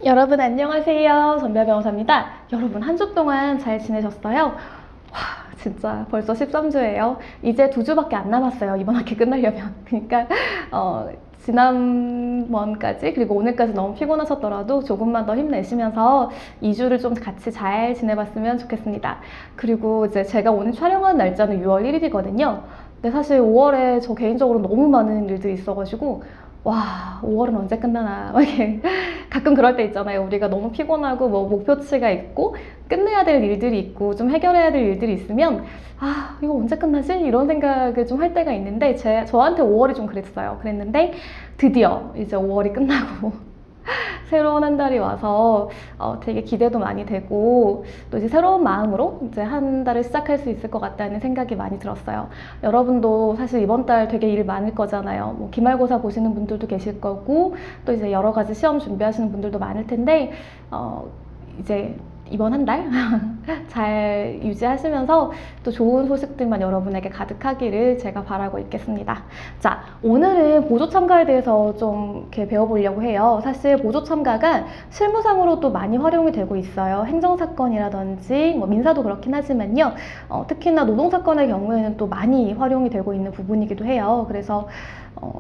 여러분 안녕하세요. 전별 변호사입니다. 여러분 한 주 동안 잘 지내셨어요? 와, 진짜 벌써 13주예요. 이제 2주밖에 안 남았어요. 이번 학기 끝나려면. 그러니까 지난번까지 그리고 오늘까지 너무 피곤하셨더라도 조금만 더 힘내시면서 2주를 좀 같이 잘 지내봤으면 좋겠습니다. 그리고 이제 제가 오늘 촬영하는 날짜는 6월 1일이거든요. 근데 사실 5월에 저 개인적으로 너무 많은 일들이 있어가지고 와, 5월은 언제 끝나나 막 이렇게 가끔 그럴 때 있잖아요. 우리가 너무 피곤하고 뭐 목표치가 있고 끝내야 될 일들이 있고 좀 해결해야 될 일들이 있으면 아, 이거 언제 끝나지? 이런 생각을 좀 할 때가 있는데 저한테 5월이 좀 그랬는데 드디어 이제 5월이 끝나고 새로운 한 달이 와서 되게 기대도 많이 되고 또 이제 새로운 마음으로 이제 한 달을 시작할 수 있을 것 같다는 생각이 많이 들었어요. 여러분도 사실 이번 달 되게 일 많을 거잖아요. 뭐 기말고사 보시는 분들도 계실 거고 또 이제 여러 가지 시험 준비하시는 분들도 많을 텐데 이제 이번 한 달 잘 유지하시면서 또 좋은 소식들만 여러분에게 가득하기를 제가 바라고 있겠습니다. 자, 오늘은 보조 참가에 대해서 좀 이렇게 배워보려고 해요. 사실 보조 참가가 실무상으로도 많이 활용이 되고 있어요. 행정사건이라든지 뭐 민사도 그렇긴 하지만요. 특히나 노동사건의 경우에는 또 많이 활용이 되고 있는 부분이기도 해요. 그래서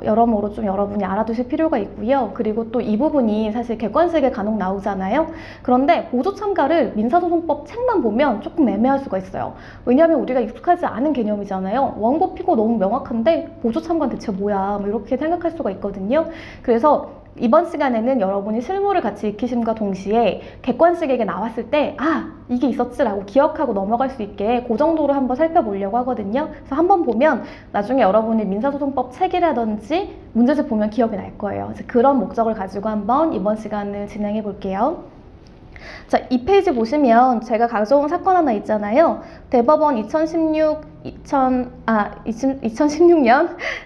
여러모로 좀 여러분이 알아두실 필요가 있고요. 그리고 또 이 부분이 사실 객관식에 간혹 나오잖아요. 그런데 보조 참가를 민사소송법 책만 보면 조금 애매할 수가 있어요. 왜냐하면 우리가 익숙하지 않은 개념이잖아요. 원고 피고 너무 명확한데 보조 참가는 대체 뭐야? 뭐 이렇게 생각할 수가 있거든요. 그래서 이번 시간에는 여러분이 실무를 같이 익히심과 동시에 객관식에게 나왔을 때 아, 이게 있었지라고 기억하고 넘어갈 수 있게 그 정도로 한번 살펴보려고 하거든요. 그래서 한번 보면 나중에 여러분이 민사소송법 책이라든지 문제집 보면 기억이 날 거예요. 그래서 그런 목적을 가지고 한번 이번 시간을 진행해 볼게요. 자, 이 페이지 보시면 제가 가져온 사건 하나 있잖아요. 대법원 2016년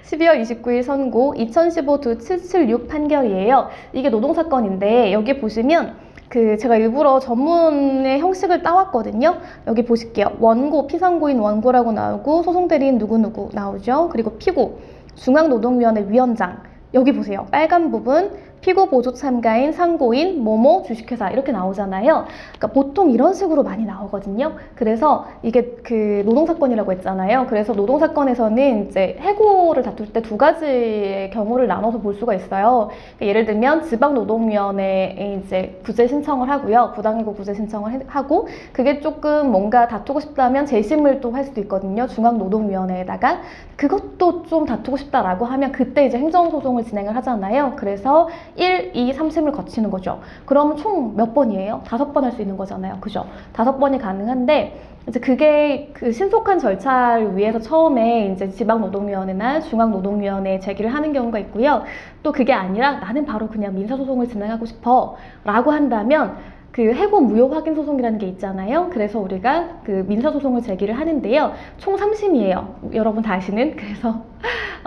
12월 29일 선고 2015-776 판결이에요. 이게 노동사건인데 여기 보시면 제가 일부러 전문의 형식을 따왔거든요. 여기 보실게요. 원고, 피선고인 원고라고 나오고 소송대리인 누구누구 나오죠. 그리고 피고, 중앙노동위원회 위원장. 여기 보세요. 빨간 부분 피고 보조 참가인 상고인 모모 주식회사 이렇게 나오잖아요. 그러니까 보통 이런 식으로 많이 나오거든요. 그래서 이게 노동사건이라고 했잖아요. 그래서 노동사건에서는 이제 해고를 다툴 때 두 가지의 경우를 나눠서 볼 수가 있어요. 그러니까 예를 들면 지방노동위원회에 이제 구제 신청을 하고요. 부당해고 구제 신청을 하고 그게 조금 뭔가 다투고 싶다면 재심을 또 할 수도 있거든요. 중앙노동위원회에다가 그것도 좀 다투고 싶다라고 하면 그때 이제 행정소송을 진행을 하잖아요. 그래서 1, 2, 3심을 거치는 거죠. 그럼 총 몇 번이에요? 5번 할 수 있는 거잖아요. 그죠? 5번이 가능한데 이제 그게 신속한 절차를 위해서 처음에 이제 지방노동위원회나 중앙노동위원회에 제기를 하는 경우가 있고요. 또 그게 아니라 나는 바로 그냥 민사소송을 진행하고 싶어 라고 한다면 해고 무효 확인 소송이라는 게 있잖아요. 그래서 우리가 민사소송을 제기를 하는데요. 총 3심이에요. 여러분 다 아시는. 그래서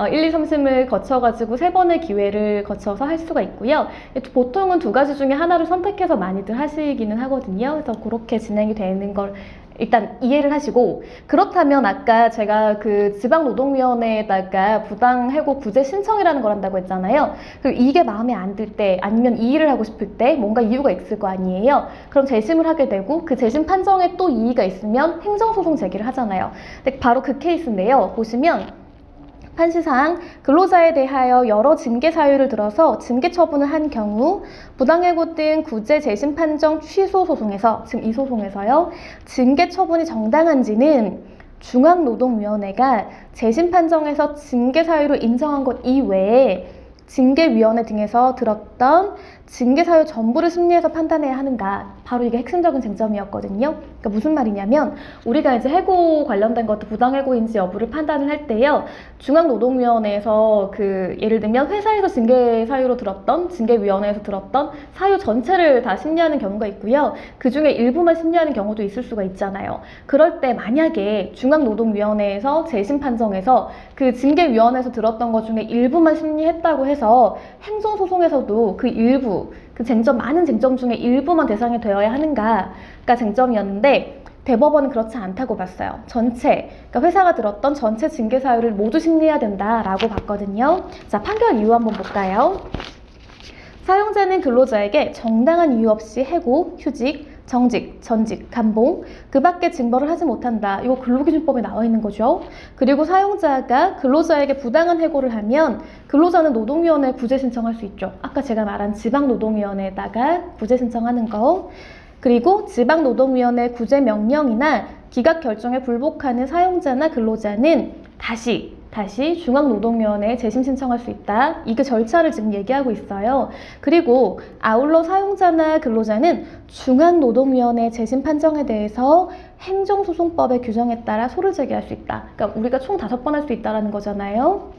1, 2, 3심을 거쳐가지고 3번의 기회를 거쳐서 할 수가 있고요. 보통은 2가지 중에 하나를 선택해서 많이들 하시기는 하거든요. 그래서 그렇게 진행이 되는 걸 일단 이해를 하시고, 그렇다면 아까 제가 지방노동위원회에다가 부당해고 구제 신청이라는 걸 한다고 했잖아요. 이게 마음에 안 들 때 아니면 이의를 하고 싶을 때 뭔가 이유가 있을 거 아니에요. 그럼 재심을 하게 되고 그 재심 판정에 또 이의가 있으면 행정소송 제기를 하잖아요. 근데 바로 그 케이스인데요. 보시면 판시상 근로자에 대하여 여러 징계 사유를 들어서 징계 처분을 한 경우 부당해고 등 구제 재심 판정 취소 소송에서, 지금 이 소송에서요, 징계 처분이 정당한지는 중앙노동위원회가 재심 판정에서 징계 사유로 인정한 것 이외에 징계위원회 등에서 들었던 징계 사유 전부를 심리해서 판단해야 하는가. 바로 이게 핵심적인 쟁점이었거든요. 그러니까 무슨 말이냐면 우리가 이제 해고 관련된 것도 부당해고인지 여부를 판단을 할 때요. 중앙노동위원회에서 예를 들면 회사에서 징계 사유로 들었던, 징계위원회에서 들었던 사유 전체를 다 심리하는 경우가 있고요. 그 중에 일부만 심리하는 경우도 있을 수가 있잖아요. 그럴 때 만약에 중앙노동위원회에서 재심 판정에서 징계위원회에서 들었던 것 중에 일부만 심리했다고 해서 행정소송에서도 그 일부, 많은 쟁점 중에 일부만 대상이 되어야 하는가가 쟁점이었는데 대법원은 그렇지 않다고 봤어요. 그러니까 회사가 들었던 전체 징계 사유를 모두 심리해야 된다라고 봤거든요. 자, 판결 이유 한번 볼까요? 사용자는 근로자에게 정당한 이유 없이 해고, 휴직, 정직, 전직, 감봉, 그 밖에 징벌을 하지 못한다. 이거 근로기준법에 나와 있는 거죠. 그리고 사용자가 근로자에게 부당한 해고를 하면 근로자는 노동위원회에 구제 신청할 수 있죠. 아까 제가 말한 지방노동위원회에다가 구제 신청하는 거. 그리고 지방노동위원회 구제 명령이나 기각 결정에 불복하는 사용자나 근로자는 다시 중앙노동위원회에 재심 신청할 수 있다. 이게 절차를 지금 얘기하고 있어요. 그리고 아울러 사용자나 근로자는 중앙노동위원회 재심 판정에 대해서 행정소송법의 규정에 따라 소를 제기할 수 있다. 그러니까 우리가 총 5번 할 수 있다는 거잖아요.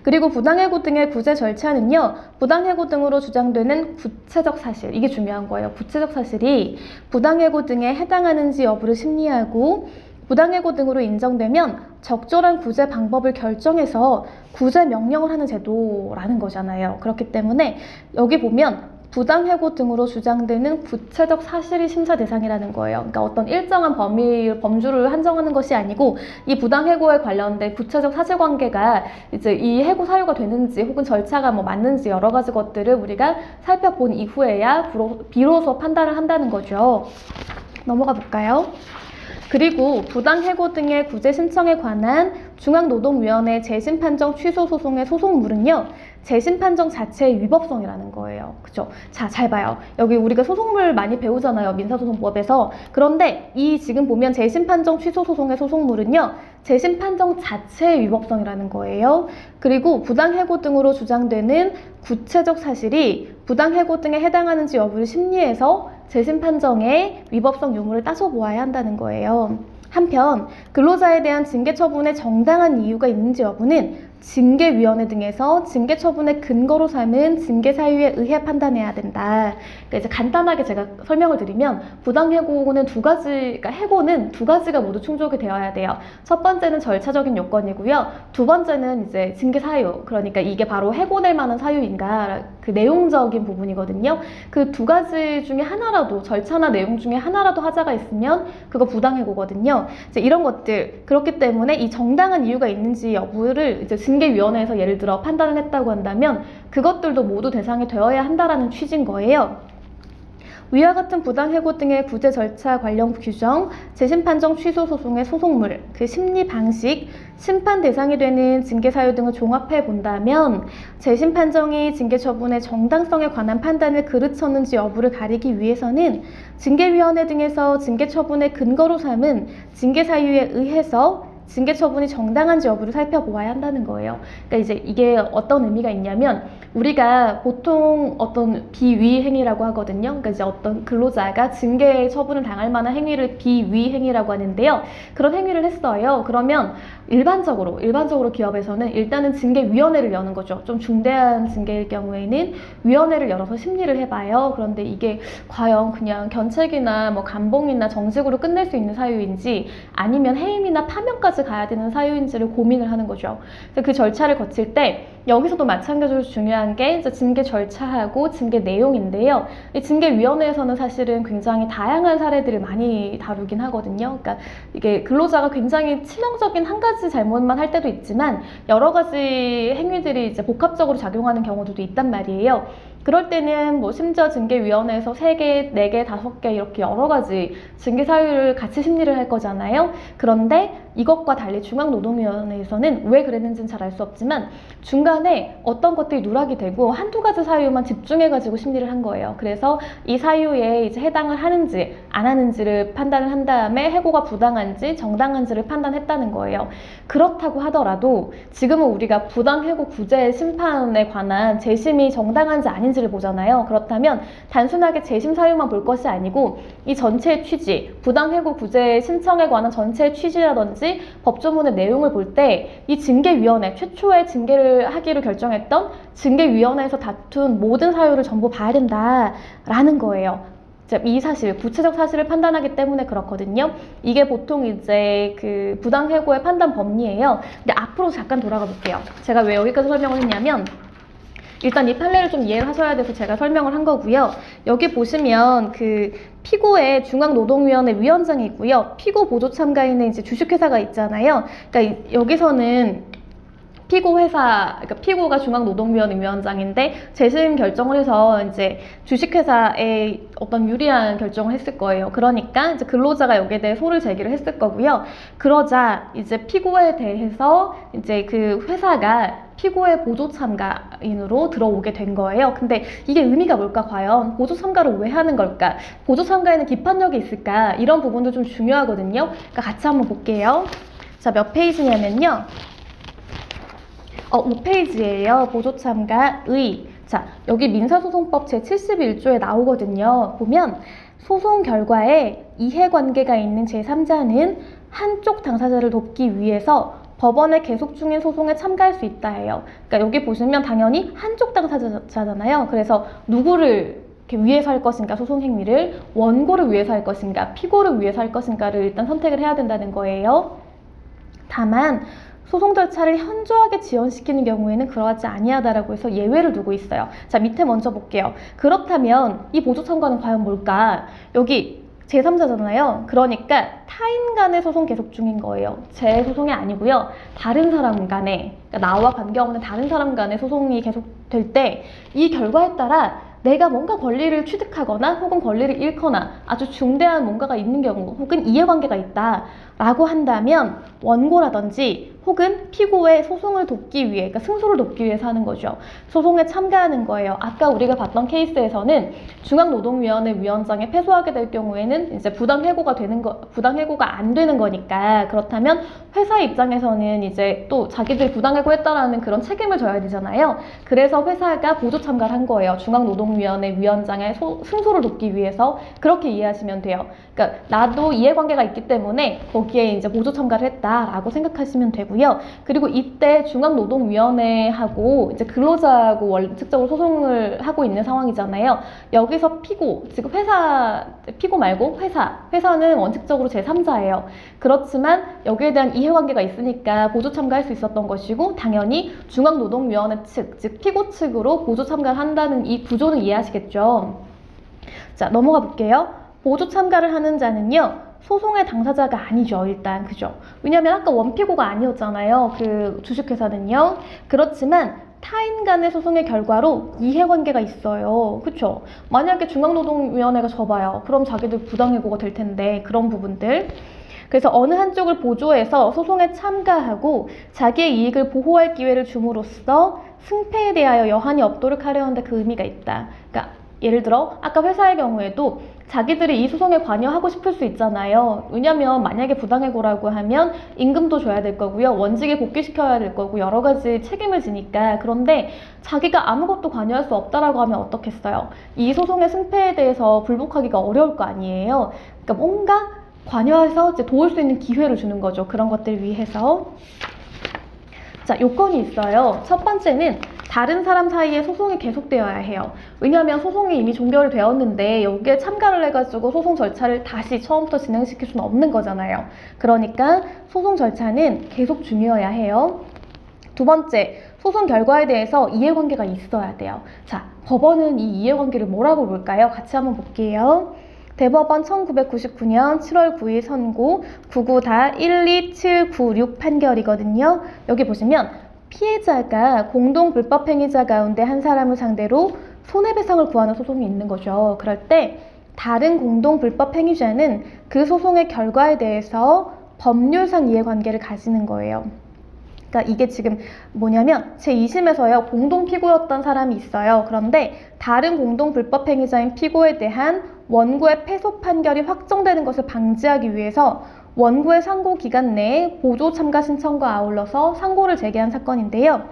그리고 부당해고 등의 구제 절차는요, 부당해고 등으로 주장되는 구체적 사실, 이게 중요한 거예요. 구체적 사실이 부당해고 등에 해당하는지 여부를 심리하고 부당해고 등으로 인정되면 적절한 구제 방법을 결정해서 구제 명령을 하는 제도라는 거잖아요. 그렇기 때문에 여기 보면 부당해고 등으로 주장되는 구체적 사실이 심사 대상이라는 거예요. 그러니까 어떤 일정한 범주를 한정하는 것이 아니고 이 부당해고에 관련된 구체적 사실관계가 이제 이 해고 사유가 되는지 혹은 절차가 뭐 맞는지 여러 가지 것들을 우리가 살펴본 이후에야 비로소 판단을 한다는 거죠. 넘어가 볼까요? 그리고 부당해고 등의 구제 신청에 관한 중앙노동위원회 재심 판정 취소 소송의 소송물은요, 재심 판정 자체의 위법성이라는 거예요. 그죠? 자, 잘 봐요. 여기 우리가 소송물 많이 배우잖아요. 민사소송법에서. 그런데 이 지금 보면 재심 판정 취소 소송의 소송물은요, 재심 판정 자체의 위법성이라는 거예요. 그리고 부당해고 등으로 주장되는 구체적 사실이 부당해고 등에 해당하는지 여부를 심리해서 재심 판정의 위법성 유무를 따져보아야 한다는 거예요. 한편 근로자에 대한 징계 처분에 정당한 이유가 있는지 여부는 징계위원회 등에서 징계 처분의 근거로 삼은 징계 사유에 의해 판단해야 된다. 그러니까 이제 간단하게 제가 설명을 드리면 부당해고는 해고는 두 가지가 모두 충족이 되어야 돼요. 첫 번째는 절차적인 요건이고요. 두 번째는 이제 징계 사유. 그러니까 이게 바로 해고될 만한 사유인가 그 내용적인 부분이거든요. 그 두 가지 중에 하나라도 절차나 내용 중에 하나라도 하자가 있으면 그거 부당해고거든요. 이제 이런 것들 그렇기 때문에 이 정당한 이유가 있는지 여부를 이제 징계위원회에서 예를 들어 판단을 했다고 한다면 그것들도 모두 대상이 되어야 한다라는 취지인 거예요. 위와 같은 부당해고 등의 구제 절차 관련 규정, 재심 판정 취소 소송의 소송물, 그 심리 방식, 심판 대상이 되는 징계 사유 등을 종합해 본다면 재심 판정이 징계 처분의 정당성에 관한 판단을 그르쳤는지 여부를 가리기 위해서는 징계위원회 등에서 징계 처분의 근거로 삼은 징계 사유에 의해서 징계 처분이 정당한지 여부를 살펴보아야 한다는 거예요. 그러니까 이제 이게 어떤 의미가 있냐면 우리가 보통 어떤 비위 행위라고 하거든요. 그러니까 이제 어떤 근로자가 징계 처분을 당할 만한 행위를 비위 행위라고 하는데요. 그런 행위를 했어요. 그러면 일반적으로 기업에서는 일단은 징계위원회를 여는 거죠. 좀 중대한 징계일 경우에는 위원회를 열어서 심리를 해봐요. 그런데 이게 과연 그냥 견책이나 뭐 감봉이나 정직으로 끝낼 수 있는 사유인지 아니면 해임이나 파면까지 가야 되는 사유인지를 고민을 하는 거죠. 그 절차를 거칠 때 여기서도 마찬가지로 중요한 게 이제 징계 절차하고 징계 내용인데요. 이 징계위원회에서는 사실은 굉장히 다양한 사례들을 많이 다루긴 하거든요. 그러니까 이게 근로자가 굉장히 치명적인 한 가지 잘못만 할 때도 있지만 여러 가지 행위들이 이제 복합적으로 작용하는 경우도 있단 말이에요. 그럴 때는 뭐 심지어 징계위원회에서 3개, 4개, 5개 이렇게 여러 가지 징계 사유를 같이 심리를 할 거잖아요. 그런데 이것과 달리 중앙노동위원회에서는 왜 그랬는지는 잘 알 수 없지만 중간에 어떤 것들이 누락이 되고 한두 가지 사유만 집중해가지고 심리를 한 거예요. 그래서 이 사유에 이제 해당을 하는지 안 하는지를 판단을 한 다음에 해고가 부당한지 정당한지를 판단했다는 거예요. 그렇다고 하더라도 지금은 우리가 부당해고 구제 심판에 관한 재심이 정당한지 아닌지를 보잖아요. 그렇다면 단순하게 재심 사유만 볼 것이 아니고 이 전체의 취지, 부당해고 구제 신청에 관한 전체의 취지라든지 법조문의 내용을 볼 때 이 징계위원회, 최초에 징계를 하기로 결정했던 징계위원회에서 다툰 모든 사유를 전부 봐야 된다라는 거예요. 이 사실, 구체적 사실을 판단하기 때문에 그렇거든요. 이게 보통 이제 그 부당해고의 판단 법리예요. 근데 앞으로 잠깐 돌아가 볼게요. 제가 왜 여기까지 설명을 했냐면 일단 이 판례를 좀 이해를 하셔야 돼서 제가 설명을 한 거고요. 여기 보시면 그 피고의 중앙노동위원회 위원장이 있고요. 피고 보조 참가인의 이제 주식회사가 있잖아요. 그러니까 여기서는 피고 회사, 그러니까 피고가 중앙노동위원회 위원장인데 재심 결정을 해서 이제 주식회사에 어떤 유리한 결정을 했을 거예요. 그러니까 이제 근로자가 여기에 대해 소를 제기를 했을 거고요. 그러자 이제 피고에 대해서 이제 그 회사가 피고의 보조 참가인으로 들어오게 된 거예요. 근데 이게 의미가 뭘까 과연? 보조 참가를 왜 하는 걸까? 보조 참가에는 기판력이 있을까? 이런 부분도 좀 중요하거든요. 그러니까 같이 한번 볼게요. 자, 몇 페이지냐면요. 5페이지예요. 보조 참가의. 자, 여기 민사소송법 제71조에 나오거든요. 보면 소송 결과에 이해관계가 있는 제3자는 한쪽 당사자를 돕기 위해서 법원에 계속 중인 소송에 참가할 수 있다 해요. 그러니까 여기 보시면 당연히 한쪽 당사자잖아요. 그래서 누구를 이렇게 위해서 할 것인가, 소송 행위를 원고를 위해서 할 것인가, 피고를 위해서 할 것인가를 일단 선택을 해야 된다는 거예요. 다만 소송 절차를 현저하게 지연시키는 경우에는 그러하지 아니하다라고 해서 예외를 두고 있어요. 자, 밑에 먼저 볼게요. 그렇다면 이 보조 참가는 과연 뭘까? 여기 제3자잖아요. 그러니까 타인 간의 소송 계속 중인 거예요. 제 소송이 아니고요. 다른 사람 간의, 그러니까 나와 관계없는 다른 사람 간의 소송이 계속될 때 이 결과에 따라 내가 뭔가 권리를 취득하거나 혹은 권리를 잃거나 아주 중대한 뭔가가 있는 경우 혹은 이해관계가 있다 라고 한다면 원고라든지 혹은 피고의 소송을 돕기 위해, 그러니까 승소를 돕기 위해서 하는 거죠. 소송에 참가하는 거예요. 아까 우리가 봤던 케이스에서는 중앙노동위원회 위원장에 패소하게 될 경우에는 이제 부당해고가 안 되는 거니까, 그렇다면 회사 입장에서는 이제 또 자기들이 부당해고했다라는 그런 책임을 져야 되잖아요. 그래서 회사가 보조 참가를 한 거예요. 중앙노동위원회 위원장의 승소를 돕기 위해서. 그렇게 이해하시면 돼요. 그러니까 나도 이해관계가 있기 때문에 거기에 이제 보조 참가를 했다라고 생각하시면 되고요. 그리고 이때 중앙노동위원회하고 이제 근로자하고 원칙적으로 소송을 하고 있는 상황이잖아요. 여기서 피고, 지금 피고 말고 회사는 원칙적으로 제3자예요. 그렇지만 여기에 대한 이해관계가 있으니까 보조 참가할 수 있었던 것이고, 당연히 중앙노동위원회 측, 즉 피고 측으로 보조 참가를 한다는 이 구조는 이해하시겠죠? 자, 넘어가 볼게요. 보조 참가를 하는 자는요, 소송의 당사자가 아니죠, 일단. 그죠? 왜냐면 아까 원피고가 아니었잖아요, 그 주식회사는요. 그렇지만 타인 간의 소송의 결과로 이해관계가 있어요. 그쵸? 만약에 중앙노동위원회가 져봐요. 그럼 자기들 부당해고가 될 텐데, 그런 부분들. 그래서 어느 한쪽을 보조해서 소송에 참가하고 자기의 이익을 보호할 기회를 줌으로써 승패에 대하여 여한이 없도록 하려는데 그 의미가 있다. 그러니까 예를 들어 아까 회사의 경우에도 자기들이 이 소송에 관여하고 싶을 수 있잖아요. 왜냐면 만약에 부당해고라고 하면 임금도 줘야 될 거고요. 원직에 복귀시켜야 될 거고 여러 가지 책임을 지니까. 그런데 자기가 아무것도 관여할 수 없다라고 하면 어떻겠어요? 이 소송의 승패에 대해서 불복하기가 어려울 거 아니에요. 그러니까 뭔가 관여해서 이제 도울 수 있는 기회를 주는 거죠. 그런 것들 위해서. 자, 요건이 있어요. 첫 번째는 다른 사람 사이에 소송이 계속되어야 해요. 왜냐하면 소송이 이미 종결이 되었는데 여기에 참가를 해가지고 소송 절차를 다시 처음부터 진행시킬 수는 없는 거잖아요. 그러니까 소송 절차는 계속 중요해야 해요. 두 번째, 소송 결과에 대해서 이해관계가 있어야 돼요. 자, 법원은 이 이해관계를 뭐라고 볼까요? 같이 한번 볼게요. 대법원 1999년 7월 9일 선고 99-12796 판결이거든요. 여기 보시면 피해자가 공동 불법행위자 가운데 한 사람을 상대로 손해배상을 구하는 소송이 있는 거죠. 그럴 때 다른 공동 불법행위자는 그 소송의 결과에 대해서 법률상 이해관계를 가지는 거예요. 그러니까 이게 지금 뭐냐면 제2심에서요, 공동 피고였던 사람이 있어요. 그런데 다른 공동 불법행위자인 피고에 대한 원고의 패소 판결이 확정되는 것을 방지하기 위해서 원고의 상고 기간 내에 보조 참가 신청과 아울러서 상고를 제기한 사건인데요.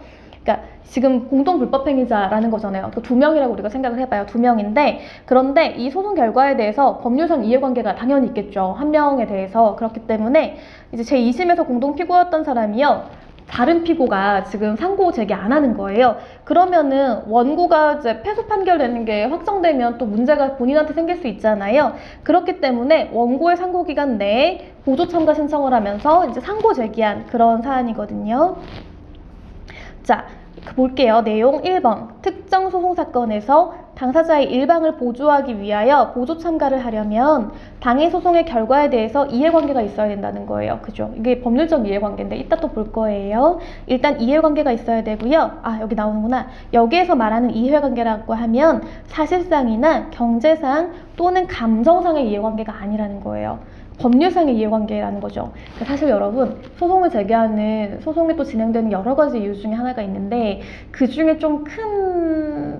그러니까 지금 공동 불법행위자라는 거잖아요. 또 두 명이라고 우리가 생각을 해봐요. 두 명인데, 그런데 이 소송 결과에 대해서 법률상 이해관계가 당연히 있겠죠. 한 명에 대해서. 그렇기 때문에 이제 제2심에서 공동 피고였던 사람이요, 다른 피고가 지금 상고 제기 안 하는 거예요. 그러면은 원고가 이제 패소 판결되는 게 확정되면 또 문제가 본인한테 생길 수 있잖아요. 그렇기 때문에 원고의 상고 기간 내에 보조 참가 신청을 하면서 이제 상고 제기한 그런 사안이거든요. 자, 볼게요. 내용 1번. 특정 소송 사건에서 당사자의 일방을 보조하기 위하여 보조 참가를 하려면 당해 소송의 결과에 대해서 이해관계가 있어야 된다는 거예요. 그죠? 이게 법률적 이해관계인데 이따 또 볼 거예요. 일단 이해관계가 있어야 되고요. 아, 여기 나오는구나. 여기에서 말하는 이해관계라고 하면 사실상이나 경제상 또는 감정상의 이해관계가 아니라는 거예요. 법률상의 이해관계라는 거죠. 그러니까 사실 여러분, 소송을 제기하는, 소송이 또 진행되는 여러 가지 이유 중에 하나가 있는데 그 중에 좀 큰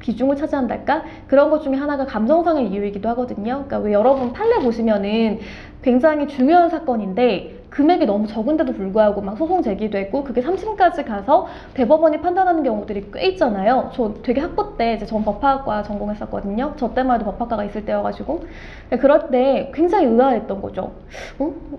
비중을 차지한달까? 그런 것 중에 하나가 감정상의 이유이기도 하거든요. 그러니까 왜 여러분 판례 보시면은 굉장히 중요한 사건인데 금액이 너무 적은데도 불구하고 막 소송 제기되고 그게 3심까지 가서 대법원이 판단하는 경우들이 꽤 있잖아요. 저 되게 학부 때 이제 전 법학과 전공했었거든요. 저 때만 해도 법학과가 있을 때여가지고 그럴 때 굉장히 의아했던 거죠.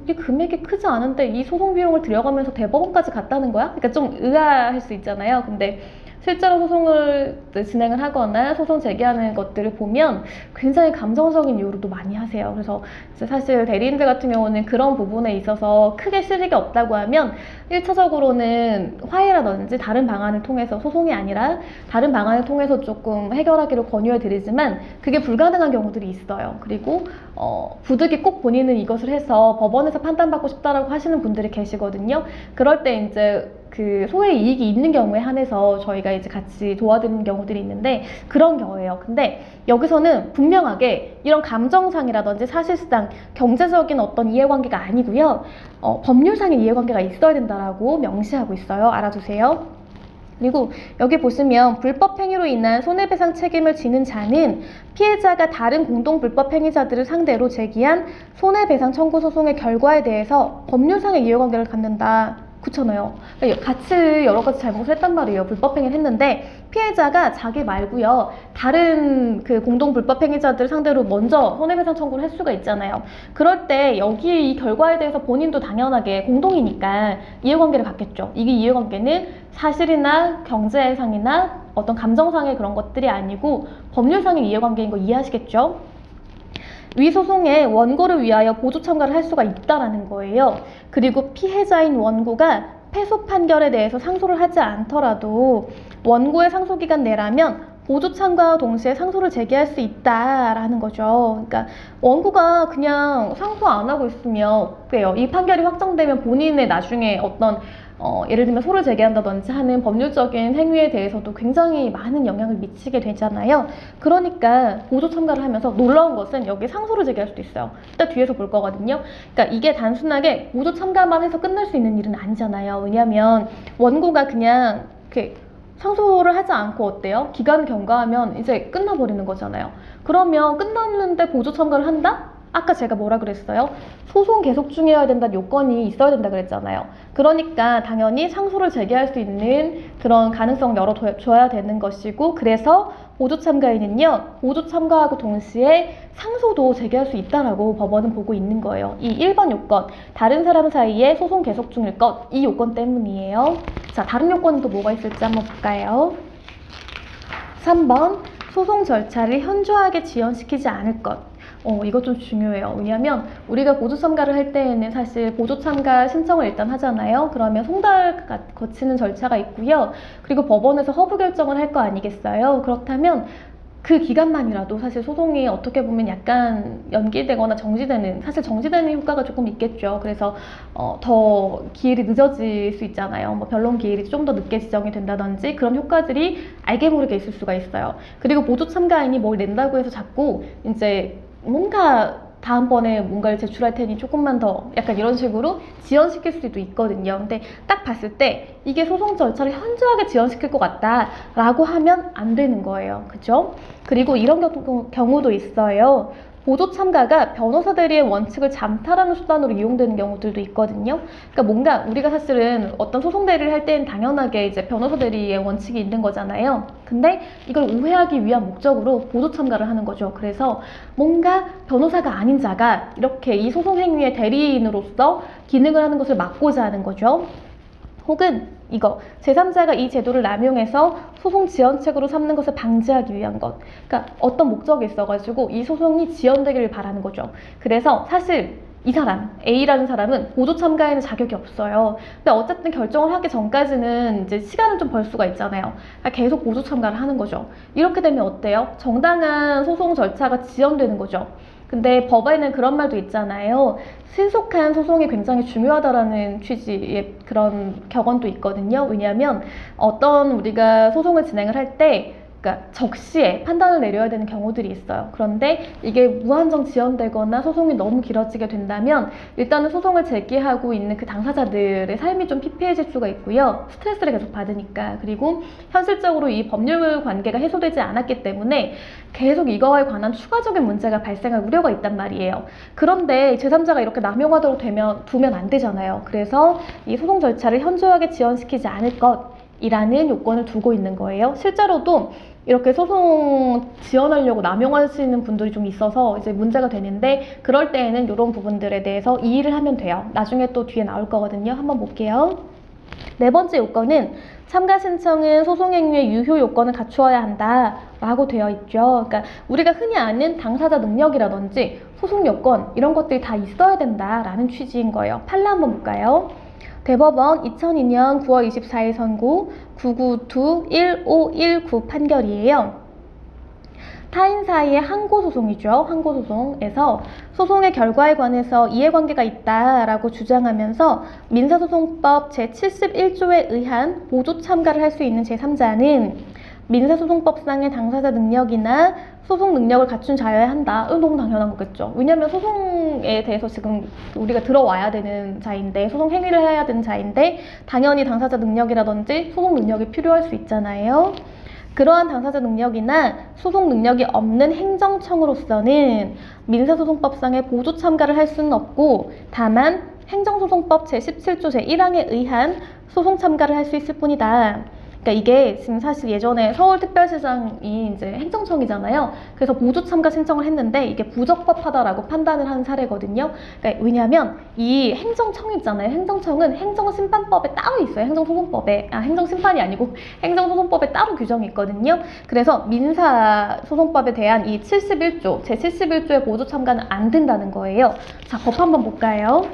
이 금액이 크지 않은데 이 소송 비용을 들여가면서 대법원까지 갔다는 거야? 그러니까 좀 의아할 수 있잖아요. 근데 실제로 소송을 진행을 하거나 소송 제기하는 것들을 보면 굉장히 감정적인 이유로도 많이 하세요. 그래서 사실 대리인들 같은 경우는 그런 부분에 있어서 크게 실익이 없다고 하면 1차적으로는 화해라든지 다른 방안을 통해서, 소송이 아니라 다른 방안을 통해서 조금 해결하기를 권유해 드리지만 그게 불가능한 경우들이 있어요. 그리고 부득이 꼭 본인은 이것을 해서 법원에서 판단받고 싶다라고 하시는 분들이 계시거든요. 그럴 때 이제 그 소의 이익이 있는 경우에 한해서 저희가 이제 같이 도와드리는 경우들이 있는데 그런 경우예요. 근데 여기서는 분명하게 이런 감정상이라든지 사실상 경제적인 어떤 이해관계가 아니고요. 법률상의 이해관계가 있어야 된다라고 명시하고 있어요. 알아두세요. 그리고 여기 보시면 불법 행위로 인한 손해배상 책임을 지는 자는 피해자가 다른 공동 불법 행위자들을 상대로 제기한 손해배상 청구 소송의 결과에 대해서 법률상의 이해관계를 갖는다. 그렇잖아요. 같이 여러 가지 잘못을 했단 말이에요. 불법행위를 했는데 피해자가 자기 말고요. 다른 그 공동 불법행위자들 상대로 먼저 손해배상 청구를 할 수가 있잖아요. 그럴 때 여기 이 결과에 대해서 본인도 당연하게 공동이니까 이해관계를 갖겠죠. 이게 이해관계는 사실이나 경제상이나 어떤 감정상의 그런 것들이 아니고 법률상의 이해관계인 거 이해하시겠죠? 위 소송에 원고를 위하여 보조 참가를 할 수가 있다라는 거예요. 그리고 피해자인 원고가 패소 판결에 대해서 상소를 하지 않더라도 원고의 상소기간 내라면 보조 참가와 동시에 상소를 제기할 수 있다라는 거죠. 그러니까 원고가 그냥 상소 안 하고 있으면 어때요? 이 판결이 확정되면 본인의 나중에 어떤 예를 들면 소를 제기한다든지 하는 법률적인 행위에 대해서도 굉장히 많은 영향을 미치게 되잖아요. 그러니까 보조 참가를 하면서 놀라운 것은 여기 상소를 제기할 수도 있어요. 이따 뒤에서 볼 거거든요. 그러니까 이게 단순하게 보조 참가만 해서 끝날 수 있는 일은 아니잖아요. 왜냐하면 원고가 그냥 이렇게 상소를 하지 않고 어때요? 기간 경과하면 이제 끝나버리는 거잖아요. 그러면 끝났는데 보조 참가를 한다? 아까 제가 뭐라 그랬어요? 소송 계속 중이어야 된다는 요건이 있어야 된다 그랬잖아요. 그러니까 당연히 상소를 제기할 수 있는 그런 가능성을 열어줘야 되는 것이고, 그래서 보조 참가인은요, 보조 참가하고 동시에 상소도 제기할 수 있다라고 법원은 보고 있는 거예요. 이 1번 요건, 다른 사람 사이에 소송 계속 중일 것, 이 요건 때문이에요. 자, 다른 요건은 또 뭐가 있을지 한번 볼까요? 3번, 소송 절차를 현저하게 지연시키지 않을 것. 이거 좀 중요해요. 왜냐하면 우리가 보조 참가를 할 때에는 사실 보조 참가 신청을 일단 하잖아요. 그러면 송달 거치는 절차가 있고요. 그리고 법원에서 허브 결정을 할 거 아니겠어요? 그렇다면 그 기간만이라도 사실 소송이 어떻게 보면 약간 연기되거나 정지되는, 사실 정지되는 효과가 조금 있겠죠. 그래서 더 기일이 늦어질 수 있잖아요. 뭐 변론 기일이 좀 더 늦게 지정이 된다든지 그런 효과들이 알게 모르게 있을 수가 있어요. 그리고 보조 참가인이 뭘 낸다고 해서 자꾸 이제 뭔가 다음번에 뭔가를 제출할 테니 조금만 더 약간 이런 식으로 지연시킬 수도 있거든요. 근데 딱 봤을 때 이게 소송 절차를 현저하게 지연시킬 것 같다 라고 하면 안 되는 거예요. 그죠? 그리고 이런 경우도 있어요. 보조 참가가 변호사 대리의 원칙을 잠탈하는 수단으로 이용되는 경우들도 있거든요. 그러니까 뭔가 우리가 사실은 어떤 소송 대리를 할 때는 당연하게 이제 변호사 대리의 원칙이 있는 거잖아요. 근데 이걸 우회하기 위한 목적으로 보조 참가를 하는 거죠. 그래서 뭔가 변호사가 아닌 자가 이렇게 이 소송 행위의 대리인으로서 기능을 하는 것을 막고자 하는 거죠. 혹은 이거 제3자가 이 제도를 남용해서 소송 지연책으로 삼는 것을 방지하기 위한 것. 그러니까 어떤 목적이 있어가지고 이 소송이 지연되기를 바라는 거죠. 그래서 사실 이 사람, A라는 사람은 보조 참가에는 자격이 없어요. 근데 어쨌든 결정을 하기 전까지는 이제 시간을 좀 벌 수가 있잖아요. 그러니까 계속 보조 참가를 하는 거죠. 이렇게 되면 어때요? 정당한 소송 절차가 지연되는 거죠. 근데 법에는 그런 말도 있잖아요. 신속한 소송이 굉장히 중요하다라는 취지의 그런 격언도 있거든요. 왜냐하면 어떤 우리가 소송을 진행을 할때 그러니까 적시에 판단을 내려야 되는 경우들이 있어요. 그런데 이게 무한정 지연되거나 소송이 너무 길어지게 된다면 일단은 소송을 제기하고 있는 그 당사자들의 삶이 좀 피폐해질 수가 있고요. 스트레스를 계속 받으니까. 그리고 현실적으로 이 법률 관계가 해소되지 않았기 때문에 계속 이거에 관한 추가적인 문제가 발생할 우려가 있단 말이에요. 그런데 제3자가 이렇게 남용하도록 두면 안 되잖아요. 그래서 이 소송 절차를 현저하게 지연시키지 않을 것이라는 요건을 두고 있는 거예요. 실제로도 이렇게 소송 지원하려고 남용하시는 분들이 좀 있어서 이제 문제가 되는데, 그럴 때에는 이런 부분들에 대해서 이의를 하면 돼요. 나중에 또 뒤에 나올 거거든요. 한번 볼게요. 네 번째 요건은 참가 신청은 소송 행위의 유효 요건을 갖추어야 한다 라고 되어 있죠. 그러니까 우리가 흔히 아는 당사자 능력이라든지 소송 요건 이런 것들이 다 있어야 된다라는 취지인 거예요. 판례 한번 볼까요? 대법원 2002년 9월 24일 선고 992-1519 판결이에요. 타인 사이의 항고소송이죠. 항고소송에서 소송의 결과에 관해서 이해관계가 있다라고 주장하면서 민사소송법 제71조에 의한 보조 참가를 할 수 있는 제3자는 민사소송법상의 당사자 능력이나 소송 능력을 갖춘 자여야 한다. 너무 당연한 거겠죠. 왜냐하면 소송에 대해서 지금 우리가 들어와야 되는 자인데, 소송 행위를 해야 되는 자인데 당연히 당사자 능력이라든지 소송 능력이 필요할 수 있잖아요. 그러한 당사자 능력이나 소송 능력이 없는 행정청으로서는 민사소송법상의 보조 참가를 할 수는 없고, 다만 행정소송법 제17조 제1항에 의한 소송 참가를 할 수 있을 뿐이다. 그러니까 이게 지금 사실 예전에 서울특별시장이 이제 행정청이잖아요. 그래서 보조 참가 신청을 했는데 이게 부적법하다라고 판단을 한 사례거든요. 그러니까 왜냐하면 이 행정청 있잖아요. 행정청은 행정심판법에 따로 있어요. 행정소송법에. 행정심판이 아니고 행정소송법에 따로 규정이 있거든요. 그래서 민사소송법에 대한 이 71조, 제71조의 보조 참가는 안 된다는 거예요. 자, 법 한번 볼까요?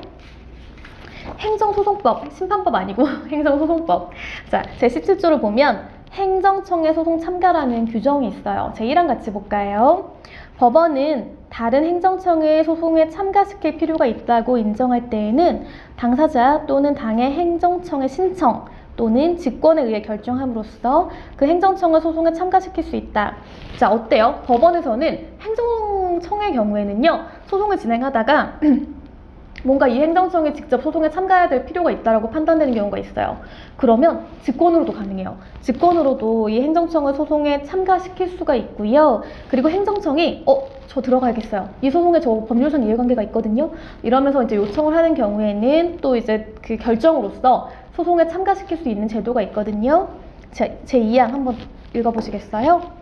행정소송법, 심판법 아니고 행정소송법. 자, 제17조를 보면 행정청의 소송 참가라는 규정이 있어요. 제1항 같이 볼까요? 법원은 다른 행정청의 소송에 참가시킬 필요가 있다고 인정할 때에는 당사자 또는 당의 행정청의 신청 또는 직권에 의해 결정함으로써 그 행정청을 소송에 참가시킬 수 있다. 자, 어때요? 법원에서는 행정청의 경우에는요, 소송을 진행하다가 뭔가 이 행정청이 직접 소송에 참가해야 될 필요가 있다고 판단되는 경우가 있어요. 그러면 직권으로도 가능해요. 직권으로도 이 행정청을 소송에 참가시킬 수가 있고요. 그리고 행정청이 저 들어가야겠어요. 이 소송에 저 법률상 이해관계가 있거든요. 이러면서 이제 요청을 하는 경우에는 또 이제 그 결정으로서 소송에 참가시킬 수 있는 제도가 있거든요. 제 2항 한번 읽어보시겠어요?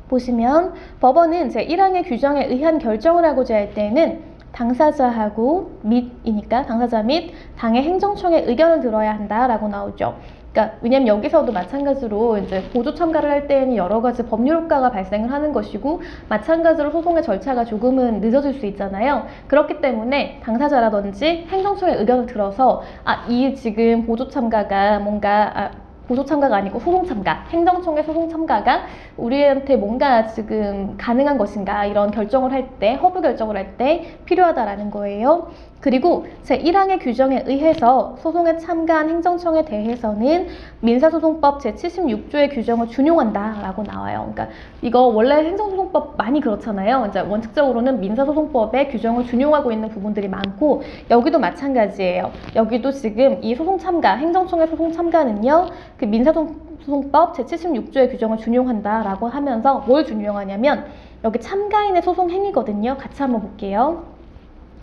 보시면 법원은 제1항의 규정에 의한 결정을 하고자 할 때에는 당사자하고 및이니까 당사자 및 당의 행정청의 의견을 들어야 한다라고 나오죠. 그러니까 왜냐면 여기서도 마찬가지로 이제 보조 참가를 할 때에는 여러 가지 법률 효과가 발생을 하는 것이고, 마찬가지로 소송의 절차가 조금은 늦어질 수 있잖아요. 그렇기 때문에 당사자라든지 행정청의 의견을 들어서 이 지금 보조 참가가 뭔가 보조 참가가 아니고 소송 참가, 행정청의 소송 참가가 우리한테 뭔가 지금 가능한 것인가, 이런 결정을 할 때, 허브 결정을 할 때 필요하다라는 거예요. 그리고 제1항의 규정에 의해서 소송에 참가한 행정청에 대해서는 민사소송법 제76조의 규정을 준용한다라고 나와요. 그러니까 이거 원래 행정소송법 많이 그렇잖아요. 이제 원칙적으로는 민사소송법에 규정을 준용하고 있는 부분들이 많고, 여기도 마찬가지예요. 여기도 지금 이 소송 참가, 행정청의 소송 참가는요, 그 민사소송법 제76조의 규정을 준용한다라고 하면서 뭘 준용하냐면 여기 참가인의 소송 행위거든요. 같이 한번 볼게요.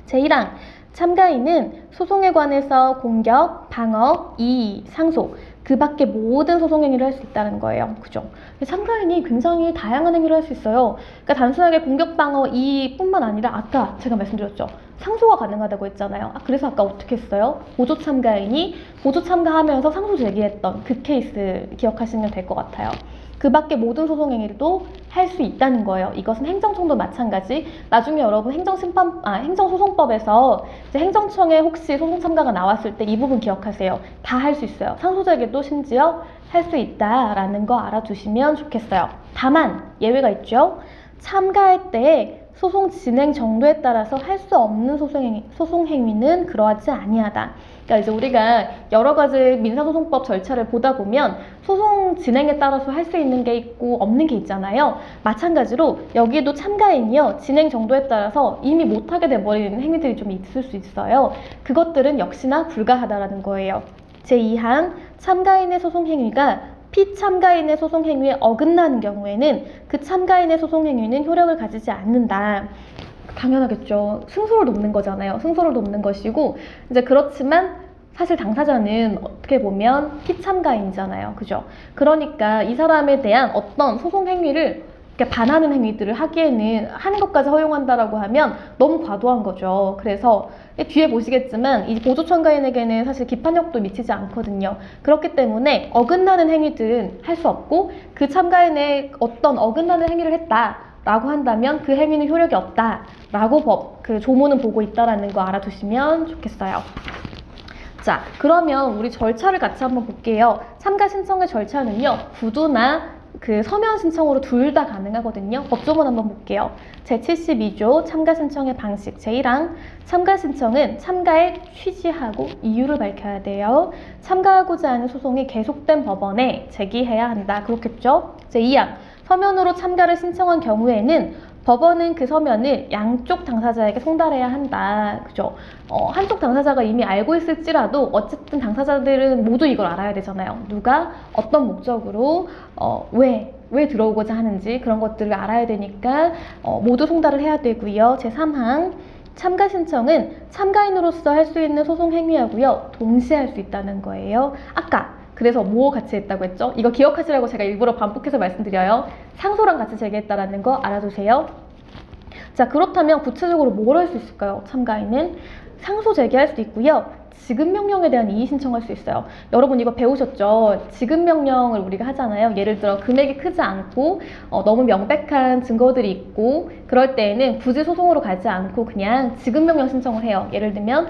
제1항 참가인은 소송에 관해서 공격, 방어, 이의, 상소 그 밖에 모든 소송 행위를 할 수 있다는 거예요. 그죠? 참가인이 굉장히 다양한 행위를 할 수 있어요. 그러니까 단순하게 공격, 방어, 이의뿐만 아니라 아까 제가 말씀드렸죠. 상소가 가능하다고 했잖아요. 그래서 아까 어떻게 했어요? 보조 참가인이 보조 참가하면서 상소 제기했던 그 케이스 기억하시면 될 것 같아요. 그 밖에 모든 소송행위도 할 수 있다는 거예요. 이것은 행정청도 마찬가지. 나중에 여러분 행정소송법에서 이제 행정청에 혹시 소송 참가가 나왔을 때 이 부분 기억하세요. 다 할 수 있어요. 상소재개도 심지어 할 수 있다라는 거 알아두시면 좋겠어요. 다만 예외가 있죠. 참가할 때 소송 진행 정도에 따라서 할 수 없는 소송행위는 그러하지 아니하다. 그러니까 이제 우리가 여러 가지 민사소송법 절차를 보다 보면 소송 진행에 따라서 할 수 있는 게 있고 없는 게 있잖아요. 마찬가지로 여기에도 참가행위요. 진행 정도에 따라서 이미 못하게 돼버리는 행위들이 좀 있을 수 있어요. 그것들은 역시나 불가하다라는 거예요. 제2항 참가인의 소송행위가 피참가인의 소송행위에 어긋나는 경우에는 그 참가인의 소송행위는 효력을 가지지 않는다. 당연하겠죠. 승소를 돕는 거잖아요. 승소를 돕는 것이고 이제 그렇지만 사실 당사자는 어떻게 보면 피참가인이잖아요. 그죠? 그러니까 이 사람에 대한 어떤 소송행위를 반하는 행위들을 하기에는 하는 것까지 허용한다라고 하면 너무 과도한 거죠. 그래서 뒤에 보시겠지만 이 보조참가인에게는 사실 기판력도 미치지 않거든요. 그렇기 때문에 어긋나는 행위들은 할 수 없고 그 참가인의 어떤 어긋나는 행위를 했다라고 한다면 그 행위는 효력이 없다라고 그 조문은 보고 있다라는 거 알아두시면 좋겠어요. 자, 그러면 우리 절차를 같이 한번 볼게요. 참가 신청의 절차는요, 구두나 그 서면 신청으로 둘 다 가능하거든요. 법조문 한번 볼게요. 제72조 참가 신청의 방식 제1항 참가 신청은 참가에 취지하고 이유를 밝혀야 돼요. 참가하고자 하는 소송이 계속된 법원에 제기해야 한다. 그렇겠죠? 제2항 서면으로 참가를 신청한 경우에는 법원은 그 서면을 양쪽 당사자에게 송달해야 한다. 그죠? 한쪽 당사자가 이미 알고 있을지라도 어쨌든 당사자들은 모두 이걸 알아야 되잖아요. 누가 어떤 목적으로 왜 들어오고자 하는지 그런 것들을 알아야 되니까 모두 송달을 해야 되고요. 제3항 참가 신청은 참가인으로서 할 수 있는 소송 행위하고요. 동시에 할 수 있다는 거예요. 아까 그래서 뭐 같이 했다고 했죠? 이거 기억하시라고 제가 일부러 반복해서 말씀드려요. 상소랑 같이 제기했다라는 거 알아두세요. 자, 그렇다면 구체적으로 뭘 할 수 있을까요? 참가인은 상소 제기할 수 있고요. 지급명령에 대한 이의 신청할 수 있어요. 여러분 이거 배우셨죠? 지급명령을 우리가 하잖아요. 예를 들어 금액이 크지 않고 너무 명백한 증거들이 있고 그럴 때에는 굳이 소송으로 가지 않고 그냥 지급명령 신청을 해요. 예를 들면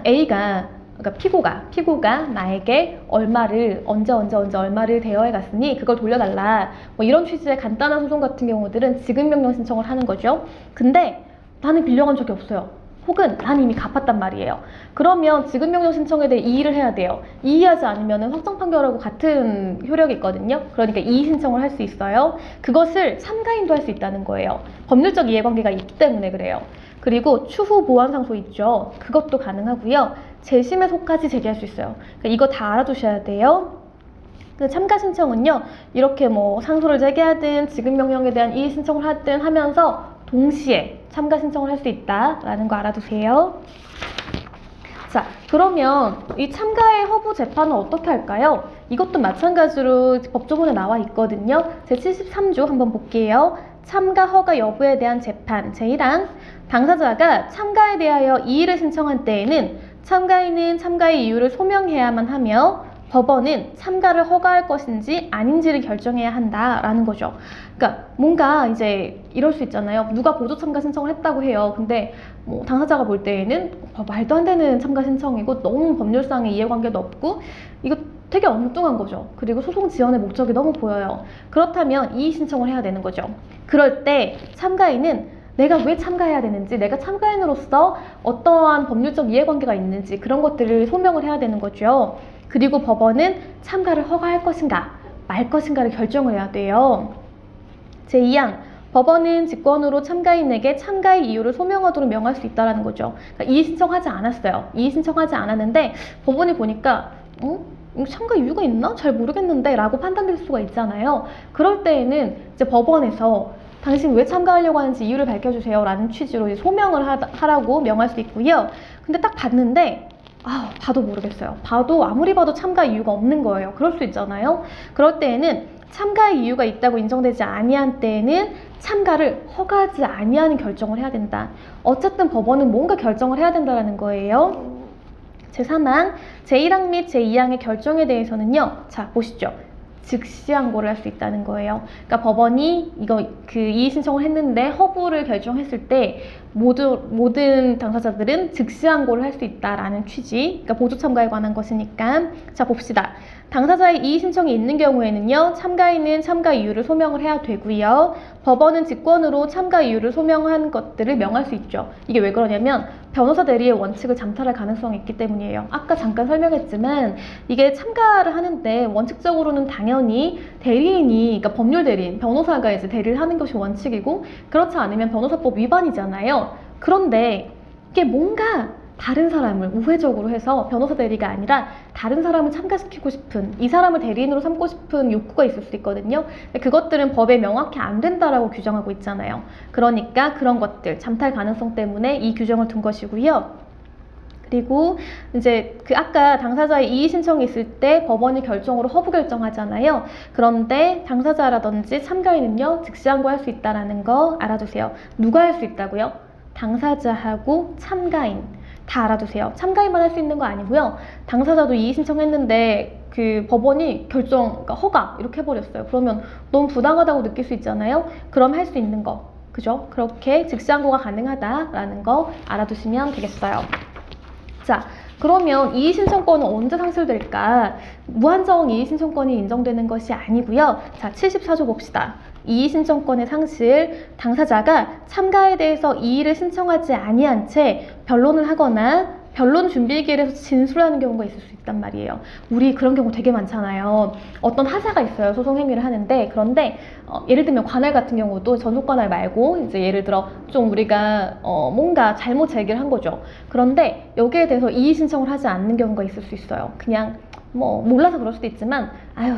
A가 그러니까 피고가 나에게 얼마를 언제 얼마를 대여해 갔으니 그걸 돌려달라. 뭐 이런 취지의 간단한 소송 같은 경우들은 지급명령 신청을 하는 거죠. 근데 나는 빌려간 적이 없어요. 혹은 나는 이미 갚았단 말이에요. 그러면 지급명령 신청에 대해 이의를 해야 돼요. 이의하지 않으면 확정 판결하고 같은 효력이 있거든요. 그러니까 이의 신청을 할 수 있어요. 그것을 참가인도 할 수 있다는 거예요. 법률적 이해관계가 있기 때문에 그래요. 그리고 추후 보완 상소 있죠. 그것도 가능하고요. 재심의 소까지 제기할 수 있어요. 그러니까 이거 다 알아두셔야 돼요. 그 참가 신청은요. 이렇게 뭐 상소를 제기하든 지급명령에 대한 이의 신청을 하든 하면서 동시에 참가 신청을 할 수 있다라는 거 알아두세요. 자, 그러면 이 참가의 허부 재판은 어떻게 할까요? 이것도 마찬가지로 법조문에 나와 있거든요. 제73조 한번 볼게요. 참가 허가 여부에 대한 재판 제1항 당사자가 참가에 대하여 이의를 신청한 때에는 참가인은 참가의 이유를 소명해야만 하며 법원은 참가를 허가할 것인지 아닌지를 결정해야 한다라는 거죠. 그러니까 뭔가 이제 이럴 수 있잖아요. 누가 보조 참가 신청을 했다고 해요. 근데 뭐 당사자가 볼 때에는 말도 안 되는 참가 신청이고 너무 법률상의 이해관계도 없고 이거 되게 엉뚱한 거죠. 그리고 소송 지연의 목적이 너무 보여요. 그렇다면 이의 신청을 해야 되는 거죠. 그럴 때 참가인은 내가 왜 참가해야 되는지, 내가 참가인으로서 어떠한 법률적 이해관계가 있는지 그런 것들을 소명을 해야 되는 거죠. 그리고 법원은 참가를 허가할 것인가 말 것인가를 결정을 해야 돼요. 제2항 법원은 직권으로 참가인에게 참가의 이유를 소명하도록 명할 수 있다는 거죠. 그러니까 이의 신청하지 않았어요. 이의 신청하지 않았는데 법원이 보니까 참가 이유가 있나? 잘 모르겠는데 라고 판단될 수가 있잖아요. 그럴 때에는 이제 법원에서 당신 왜 참가하려고 하는지 이유를 밝혀주세요 라는 취지로 이제 소명을 하라고 명할 수 있고요. 근데 딱 봤는데 봐도 모르겠어요. 아무리 봐도 참가 이유가 없는 거예요. 그럴 수 있잖아요. 그럴 때에는 참가의 이유가 있다고 인정되지 아니한 때에는 참가를 허가하지 아니하는 결정을 해야 된다. 어쨌든 법원은 뭔가 결정을 해야 된다는 거예요. 제3항, 제1항 및 제2항의 결정에 대해서는요. 자, 보시죠. 즉시 항고를 할 수 있다는 거예요. 그러니까 법원이 이의 신청을 했는데 허부를 결정했을 때 모든 당사자들은 즉시 항고를 할 수 있다라는 취지. 그러니까 보조 참가에 관한 것이니까. 자, 봅시다. 당사자의 이의 신청이 있는 경우에는요, 참가인은 참가 이유를 소명을 해야 되고요. 법원은 직권으로 참가 이유를 소명한 것들을 명할 수 있죠. 이게 왜 그러냐면 변호사 대리의 원칙을 잠탈할 가능성이 있기 때문이에요. 아까 잠깐 설명했지만 이게 참가를 하는데 원칙적으로는 당연히 대리인이, 그러니까 법률 대리인, 변호사가 이제 대리를 하는 것이 원칙이고, 그렇지 않으면 변호사법 위반이잖아요. 그런데 이게 뭔가 다른 사람을 우회적으로 해서 변호사 대리가 아니라 다른 사람을 참가시키고 싶은, 이 사람을 대리인으로 삼고 싶은 욕구가 있을 수 있거든요. 그것들은 법에 명확히 안 된다라고 규정하고 있잖아요. 그러니까 그런 것들, 잠탈 가능성 때문에 이 규정을 둔 것이고요. 그리고 이제 아까 당사자의 이의 신청이 있을 때 법원이 결정으로 허부 결정하잖아요. 그런데 당사자라든지 참가인은요, 즉시 항고할 수 있다라는 거 알아두세요. 누가 할 수 있다고요? 당사자하고 참가인. 다 알아두세요. 참가인만 할 수 있는 거 아니고요. 당사자도 이의 신청했는데 법원이 그러니까 허가 이렇게 해버렸어요. 그러면 너무 부당하다고 느낄 수 있잖아요. 그럼 할 수 있는 거, 그죠? 그렇게 즉시 항고가 가능하다라는 거 알아두시면 되겠어요. 자, 그러면 이의 신청권은 언제 상실될까? 무한정 이의 신청권이 인정되는 것이 아니고요. 자, 74조 봅시다. 이의 신청권의 상실, 당사자가 참가에 대해서 이의를 신청하지 아니한 채 변론을 하거나 변론 준비기일에서 진술하는 경우가 있을 수 있단 말이에요. 우리 그런 경우 되게 많잖아요. 어떤 하자가 있어요. 소송 행위를 하는데, 그런데 예를 들면 관할 같은 경우도 전속 관할 말고 이제 예를 들어 좀 우리가 뭔가 잘못 제기를 한 거죠. 그런데 여기에 대해서 이의 신청을 하지 않는 경우가 있을 수 있어요. 그냥 몰라서 그럴 수도 있지만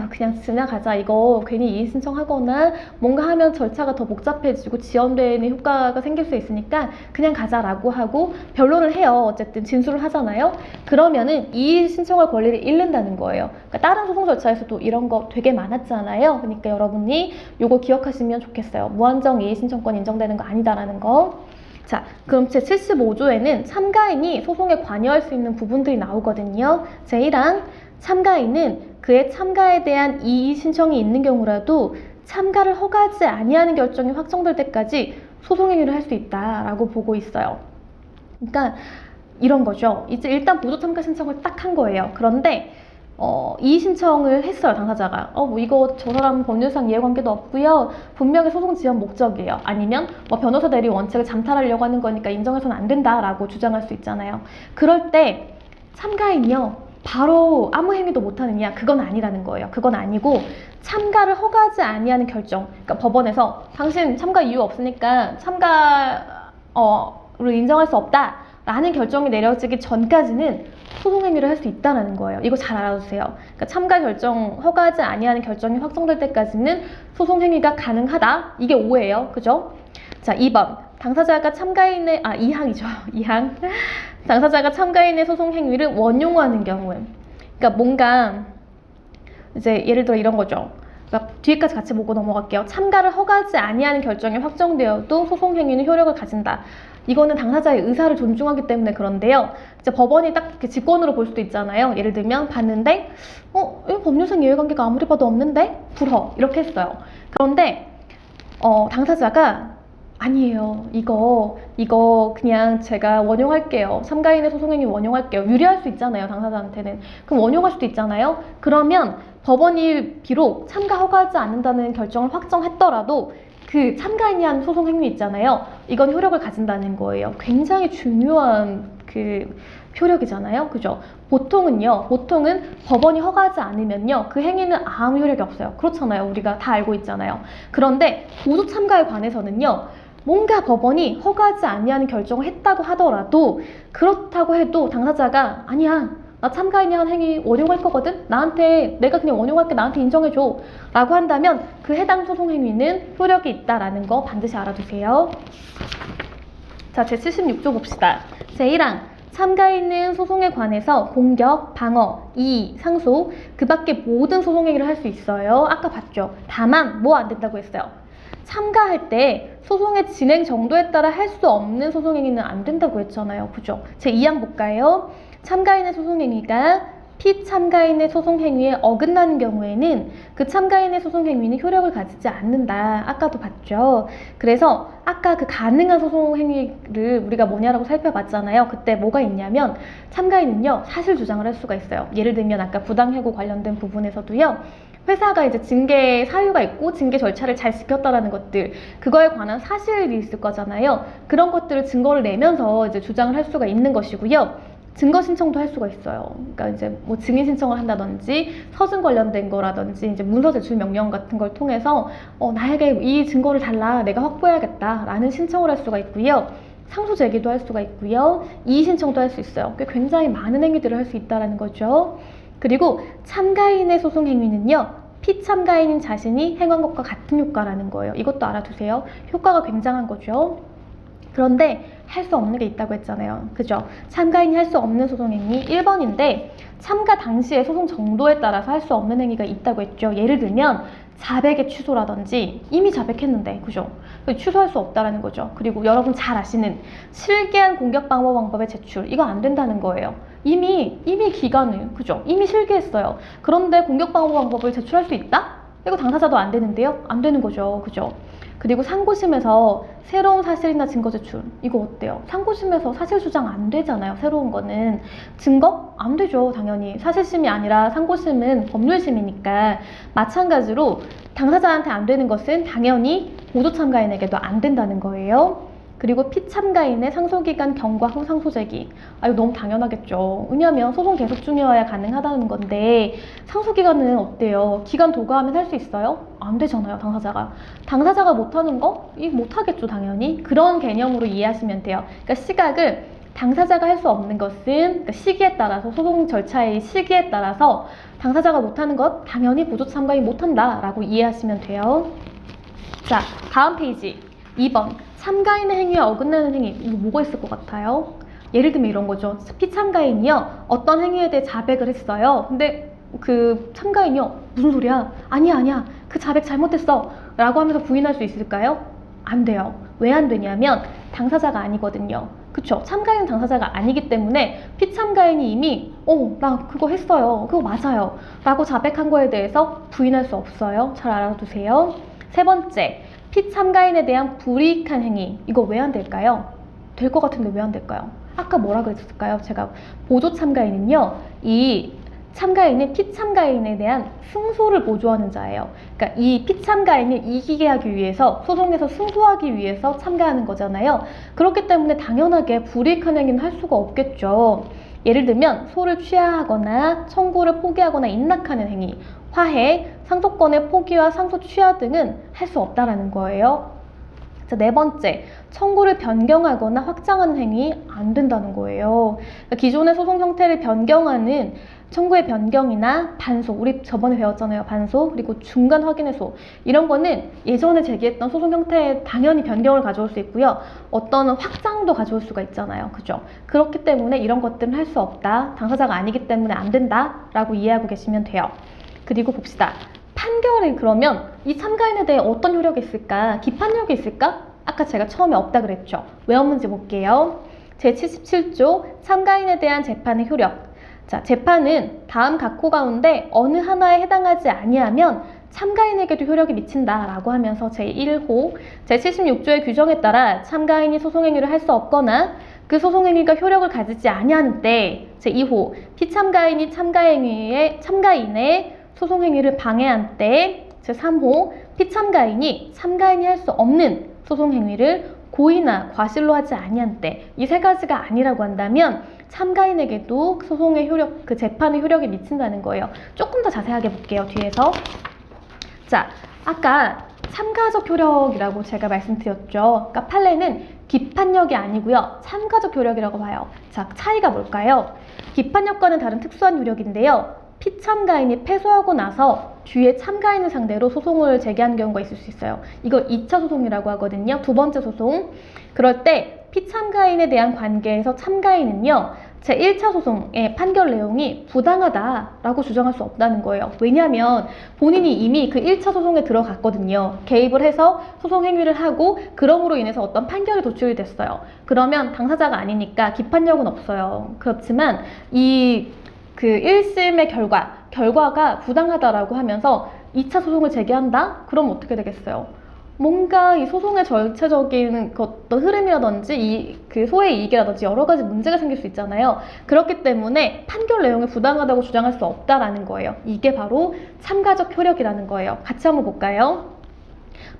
그냥 지나가자, 이거 괜히 이의 신청하거나 뭔가 하면 절차가 더 복잡해지고 지연되는 효과가 생길 수 있으니까 그냥 가자라고 하고 변론을 해요. 어쨌든 진술을 하잖아요. 그러면은 이의 신청할 권리를 잃는다는 거예요. 그러니까 다른 소송 절차에서도 이런 거 되게 많았잖아요. 그러니까 여러분이 요거 기억하시면 좋겠어요. 무한정 이의 신청권 인정되는 거 아니다라는 거. 자, 그럼 제 75조에는 참가인이 소송에 관여할 수 있는 부분들이 나오거든요. 제1항, 참가인은 그의 참가에 대한 이의 신청이 있는 경우라도 참가를 허가하지 아니하는 결정이 확정될 때까지 소송행위를 할 수 있다라고 보고 있어요. 그러니까 이런 거죠. 이제 일단 보조 참가 신청을 딱 한 거예요. 그런데 이의 신청을 했어요, 당사자가. 이거 저 사람 법률상 이해관계도 없고요. 분명히 소송 지연 목적이에요. 아니면 변호사 대리 원칙을 잠탈하려고 하는 거니까 인정해서는 안 된다라고 주장할 수 있잖아요. 그럴 때 참가인이요, 바로 아무 행위도 못하느냐? 그건 아니라는 거예요. 그건 아니고 참가를 허가하지 아니하는 결정. 그러니까 법원에서 당신 참가 이유 없으니까 참가를 인정할 수 없다라는 결정이 내려지기 전까지는 소송행위를 할 수 있다는 거예요. 이거 잘 알아두세요. 그러니까 참가 결정, 허가하지 아니하는 결정이 확정될 때까지는 소송행위가 가능하다. 이게 5예요. 그죠? 자, 2번. 당사자가 참가인의 2항이죠. 2항. 당사자가 참가인의 소송 행위를 원용하는 경우. 그러니까 뭔가 이제 예를 들어 이런 거죠. 그러니까 뒤에까지 같이 보고 넘어갈게요. 참가를 허가하지 아니하는 결정이 확정되어도 소송 행위는 효력을 가진다. 이거는 당사자의 의사를 존중하기 때문에 그런데요. 이제 법원이 딱 이렇게 직권으로 볼 수도 있잖아요. 예를 들면 봤는데 이거 법률상 이해관계가 아무리 봐도 없는데? 불허. 이렇게 했어요. 그런데 당사자가 아니에요. 이거 그냥 제가 원용할게요. 참가인의 소송행위 원용할게요. 유리할 수 있잖아요, 당사자한테는. 그럼 원용할 수도 있잖아요. 그러면 법원이 비록 참가 허가하지 않는다는 결정을 확정했더라도 그 참가인이 한 소송행위 있잖아요. 이건 효력을 가진다는 거예요. 굉장히 중요한 효력이잖아요. 그죠? 보통은 법원이 허가하지 않으면요, 그 행위는 아무 효력이 없어요. 그렇잖아요. 우리가 다 알고 있잖아요. 그런데 보조 참가에 관해서는요, 뭔가 법원이 허가하지 아니하는 결정을 했다고 하더라도, 그렇다고 해도 당사자가 아니야, 나 참가인이 한 행위 원용할 거거든? 내가 그냥 원용할게, 나한테 인정해줘 라고 한다면 그 해당 소송행위는 효력이 있다라는 거 반드시 알아두세요. 자, 제76조 봅시다. 제1항, 참가인은 소송에 관해서 공격, 방어, 이의, 상소, 그 밖에 모든 소송행위를 할 수 있어요. 아까 봤죠? 다만 뭐 안 된다고 했어요? 참가할 때 소송의 진행 정도에 따라 할 수 없는 소송행위는 안 된다고 했잖아요. 그죠? 제2항 볼까요? 참가인의 소송행위가 피참가인의 소송 행위에 어긋나는 경우에는 그 참가인의 소송 행위는 효력을 가지지 않는다. 아까도 봤죠. 그래서 아까 그 가능한 소송 행위를 우리가 뭐냐라고 살펴봤잖아요. 그때 뭐가 있냐면 참가인은요 사실 주장을 할 수가 있어요. 예를 들면 아까 부당해고 관련된 부분에서도요. 회사가 이제 징계 사유가 있고 징계 절차를 잘 지켰다라는 것들, 그거에 관한 사실이 있을 거잖아요. 그런 것들을 증거를 내면서 이제 주장을 할 수가 있는 것이고요. 증거 신청도 할 수가 있어요. 그러니까 이제 뭐 증인 신청을 한다든지 서준 관련된 거라든지 이제 문서 제출 명령 같은 걸 통해서 나에게 이 증거를 달라, 내가 확보해야겠다라는 신청을 할 수가 있고요. 상소 제기도 할 수가 있고요. 이의 신청도 할 수 있어요. 굉장히 많은 행위들을 할 수 있다라는 거죠. 그리고 참가인의 소송 행위는요. 피참가인인 자신이 행한 것과 같은 효과라는 거예요. 이것도 알아두세요. 효과가 굉장한 거죠. 그런데 할 수 없는 게 있다고 했잖아요. 그죠? 참가인이 할 수 없는 소송행위 1번인데 참가 당시의 소송 정도에 따라서 할 수 없는 행위가 있다고 했죠. 예를 들면 자백의 취소라든지 이미 자백했는데 그죠? 취소할 수 없다라는 거죠. 그리고 여러분 잘 아시는 실기한 공격 방법의 제출, 이거 안 된다는 거예요. 이미 기간을 그죠? 이미 실기했어요. 그런데 공격 방법을 제출할 수 있다? 이거 당사자도 안 되는데요? 안 되는 거죠. 그죠? 그리고 상고심에서 새로운 사실이나 증거 제출, 이거 어때요? 상고심에서 사실 주장 안 되잖아요. 새로운 거는 증거? 안 되죠. 당연히 사실심이 아니라 상고심은 법률심이니까 마찬가지로 당사자한테 안 되는 것은 당연히 보조 참가인에게도 안 된다는 거예요. 그리고 피참가인의 상소기간 경과 후 상소제기, 이거 너무 당연하겠죠. 왜냐하면 소송 계속 중이어야 가능하다는 건데 상소기간은 어때요? 기간 도과하면 할 수 있어요? 안 되잖아요. 당사자가 못하는 거? 이거 못하겠죠. 당연히. 그런 개념으로 이해하시면 돼요. 그러니까 시각을 당사자가 할 수 없는 것은 그러니까 시기에 따라서, 소송 절차의 시기에 따라서 당사자가 못하는 것 당연히 보조 참가인이 못한다 라고 이해하시면 돼요. 자, 다음 페이지 2번 참가인의 행위에 어긋나는 행위, 이거 뭐가 있을 것 같아요? 예를 들면 이런 거죠. 피참가인이요 어떤 행위에 대해 자백을 했어요. 근데 그 참가인이요 무슨 소리야, 아니야 그 자백 잘못했어 라고 하면서 부인할 수 있을까요? 안 돼요. 왜 안 되냐면 당사자가 아니거든요. 그쵸? 참가인은 당사자가 아니기 때문에 피참가인이 이미 나 그거 했어요, 그거 맞아요 라고 자백한 거에 대해서 부인할 수 없어요. 잘 알아두세요. 세 번째, 피참가인에 대한 불이익한 행위, 이거 왜 안 될까요? 될 것 같은데 왜 안 될까요? 아까 뭐라 그랬을까요? 제가 보조 참가인은요, 이 참가인은 피참가인에 대한 승소를 보조하는 자예요. 그러니까 이 피참가인을 이기게 하기 위해서, 소송에서 승소하기 위해서 참가하는 거잖아요. 그렇기 때문에 당연하게 불이익한 행위는 할 수가 없겠죠. 예를 들면 소를 취하하거나 청구를 포기하거나 인락하는 행위, 화해, 상소권의 포기와 상소 취하 등은 할 수 없다라는 거예요. 자, 네 번째, 청구를 변경하거나 확장하는 행위 안 된다는 거예요. 그러니까 기존의 소송 형태를 변경하는 청구의 변경이나 반소, 우리 저번에 배웠잖아요. 반소, 그리고 중간 확인해소, 이런 거는 예전에 제기했던 소송 형태에 당연히 변경을 가져올 수 있고요. 어떤 확장도 가져올 수가 있잖아요. 그죠? 그렇기 때문에 이런 것들은 할 수 없다. 당사자가 아니기 때문에 안 된다 라고 이해하고 계시면 돼요. 그리고 봅시다. 판결이 그러면 이 참가인에 대해 어떤 효력이 있을까? 기판력이 있을까? 아까 제가 처음에 없다 그랬죠. 왜 없는지 볼게요. 제77조 참가인에 대한 재판의 효력. 자, 재판은 다음 각호 가운데 어느 하나에 해당하지 아니하면 참가인에게도 효력이 미친다라고 하면서 제1호, 제76조의 규정에 따라 참가인이 소송행위를 할 수 없거나 그 소송행위가 효력을 가지지 아니하는 때, 제2호, 피참가인이 참가인의 소송행위를 방해한 때, 제3호, 피참가인이 참가인이 할 수 없는 소송행위를 고의나 과실로 하지 아니한 때, 이 세 가지가 아니라고 한다면 참가인에게도 소송의 효력, 그 재판의 효력이 미친다는 거예요. 조금 더 자세하게 볼게요. 뒤에서. 자, 아까 참가적 효력이라고 제가 말씀드렸죠. 그러니까 판례는 기판력이 아니고요. 참가적 효력이라고 봐요. 자, 차이가 뭘까요? 기판력과는 다른 특수한 효력인데요. 피참가인이 패소하고 나서 뒤에 참가인을 상대로 소송을 제기하는 경우가 있을 수 있어요. 이거 2차 소송이라고 하거든요. 두 번째 소송. 그럴 때 피참가인에 대한 관계에서 참가인은요, 제1차 소송의 판결 내용이 부당하다라고 주장할 수 없다는 거예요. 왜냐하면 본인이 이미 그 1차 소송에 들어갔거든요. 개입을 해서 소송 행위를 하고 그럼으로 인해서 어떤 판결이 도출이 됐어요. 그러면 당사자가 아니니까 기판력은 없어요. 그렇지만 이 그 1심의 결과가 부당하다라고 하면서 2차 소송을 제기한다? 그럼 어떻게 되겠어요? 뭔가 이 소송의 절차적인 어떤 흐름이라든지 그 소의 이익이라든지 여러 가지 문제가 생길 수 있잖아요. 그렇기 때문에 판결 내용이 부당하다고 주장할 수 없다라는 거예요. 이게 바로 참가적 효력이라는 거예요. 같이 한번 볼까요?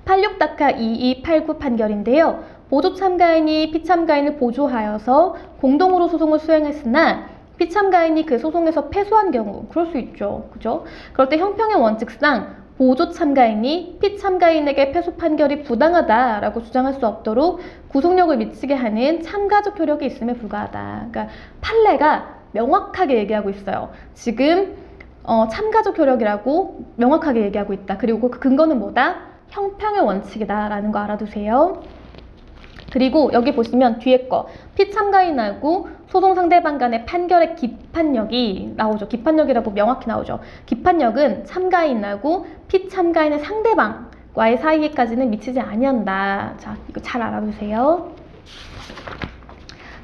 86-2289 판결인데요. 보조 참가인이 피참가인을 보조하여서 공동으로 소송을 수행했으나 피참가인이 그 소송에서 패소한 경우, 그럴 수 있죠. 그죠? 그럴 때 형평의 원칙상 보조 참가인이 피참가인에게 패소 판결이 부당하다라고 주장할 수 없도록 구속력을 미치게 하는 참가적 효력이 있음에 불과하다. 그러니까 판례가 명확하게 얘기하고 있어요. 지금 참가적 효력이라고 명확하게 얘기하고 있다. 그리고 그 근거는 뭐다? 형평의 원칙이다라는 거 알아두세요. 그리고 여기 보시면 뒤에 거 피참가인하고 소송 상대방 간의 판결의 기판력이 나오죠. 기판력이라고 명확히 나오죠. 기판력은 참가인하고 피참가인의 상대방과의 사이에까지는 미치지 아니한다. 자, 이거 잘 알아두세요.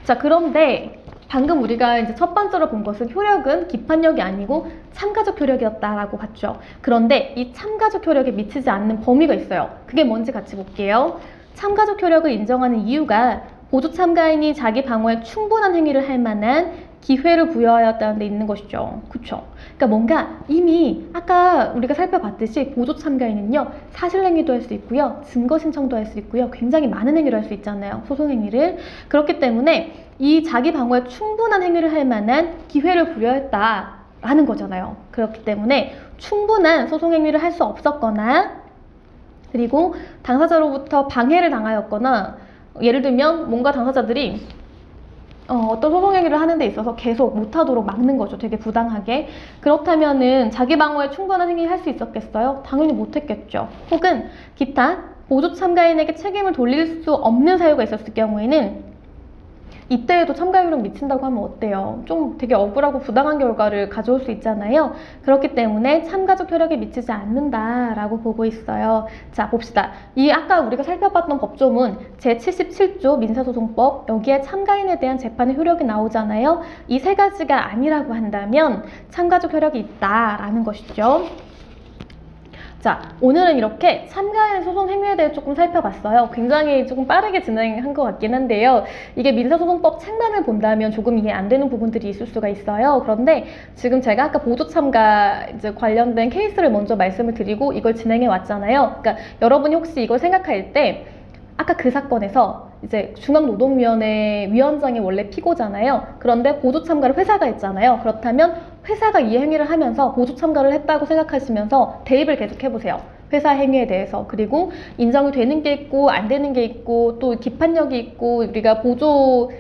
자, 그런데 방금 우리가 이제 첫 번째로 본 것은 효력은 기판력이 아니고 참가적 효력이었다라고 봤죠. 그런데 이 참가적 효력에 미치지 않는 범위가 있어요. 그게 뭔지 같이 볼게요. 참가적 효력을 인정하는 이유가 보조 참가인이 자기 방어에 충분한 행위를 할 만한 기회를 부여하였다는 데 있는 것이죠. 그쵸? 그러니까 뭔가 이미 아까 우리가 살펴봤듯이 보조 참가인은요, 사실 행위도 할 수 있고요, 증거 신청도 할 수 있고요, 굉장히 많은 행위를 할 수 있잖아요. 소송 행위를. 그렇기 때문에 이 자기 방어에 충분한 행위를 할 만한 기회를 부여했다라는 거잖아요. 그렇기 때문에 충분한 소송 행위를 할 수 없었거나 그리고 당사자로부터 방해를 당하였거나 예를 들면 뭔가 당사자들이 어떤 소송 행위를 하는 데 있어서 계속 못하도록 막는 거죠. 되게 부당하게. 그렇다면은 자기 방어에 충분한 행위를 할 수 있었겠어요? 당연히 못했겠죠. 혹은 기타 보조 참가인에게 책임을 돌릴 수 없는 사유가 있었을 경우에는 이때에도 참가율은 미친다고 하면 어때요? 좀 되게 억울하고 부당한 결과를 가져올 수 있잖아요. 그렇기 때문에 참가적 효력에 미치지 않는다라고 보고 있어요. 자, 봅시다. 이 아까 우리가 살펴봤던 법조문 제77조 민사소송법, 여기에 참가인에 대한 재판의 효력이 나오잖아요. 이 세 가지가 아니라고 한다면 참가적 효력이 있다라는 것이죠. 자, 오늘은 이렇게 참가인 소송 행위에 대해 조금 살펴봤어요. 굉장히 조금 빠르게 진행한 것 같긴 한데요. 이게 민사소송법 책만을 본다면 조금 이해 안 되는 부분들이 있을 수가 있어요. 그런데 지금 제가 아까 보조 참가 이제 관련된 케이스를 먼저 말씀을 드리고 이걸 진행해 왔잖아요. 그러니까 여러분이 혹시 이걸 생각할 때 아까 그 사건에서 이제 중앙노동위원회 위원장이 원래 피고잖아요. 그런데 보조 참가를 회사가 했잖아요. 그렇다면 회사가 이 행위를 하면서 보조 참가를 했다고 생각하시면서 대입을 계속 해보세요. 회사 행위에 대해서. 그리고 인정이 되는 게 있고 안 되는 게 있고 또 기판력이 있고 우리가 보조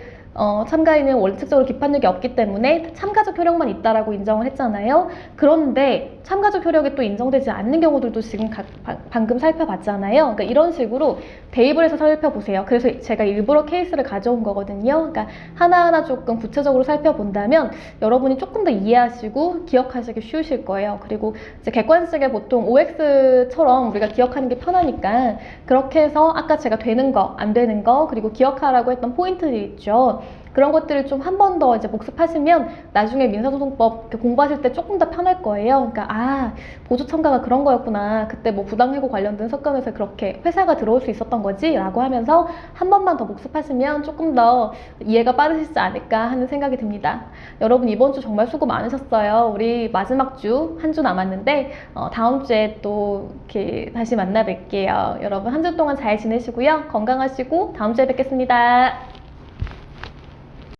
참가인은 원칙적으로 기판력이 없기 때문에 참가적 효력만 있다라고 인정을 했잖아요. 그런데 참가적 효력이 또 인정되지 않는 경우들도 지금 방금 살펴봤잖아요. 그러니까 이런 식으로 대입을 해서 살펴보세요. 그래서 제가 일부러 케이스를 가져온 거거든요. 그러니까 하나하나 조금 구체적으로 살펴본다면 여러분이 조금 더 이해하시고 기억하시기 쉬우실 거예요. 그리고 이제 객관식에 보통 OX처럼 우리가 기억하는 게 편하니까 그렇게 해서 아까 제가 되는 거, 안 되는 거, 그리고 기억하라고 했던 포인트들이 있죠. 그런 것들을 좀 한 번 더 이제 복습하시면 나중에 민사소송법 공부하실 때 조금 더 편할 거예요. 그러니까 보조 참가가 그런 거였구나. 그때 뭐 부당해고 관련된 사건에서 그렇게 회사가 들어올 수 있었던 거지 라고 하면서 한 번만 더 복습하시면 조금 더 이해가 빠르시지 않을까 하는 생각이 듭니다. 여러분 이번 주 정말 수고 많으셨어요. 우리 마지막 주 한 주 남았는데 다음 주에 또 이렇게 다시 만나 뵐게요. 여러분 한 주 동안 잘 지내시고요. 건강하시고 다음 주에 뵙겠습니다.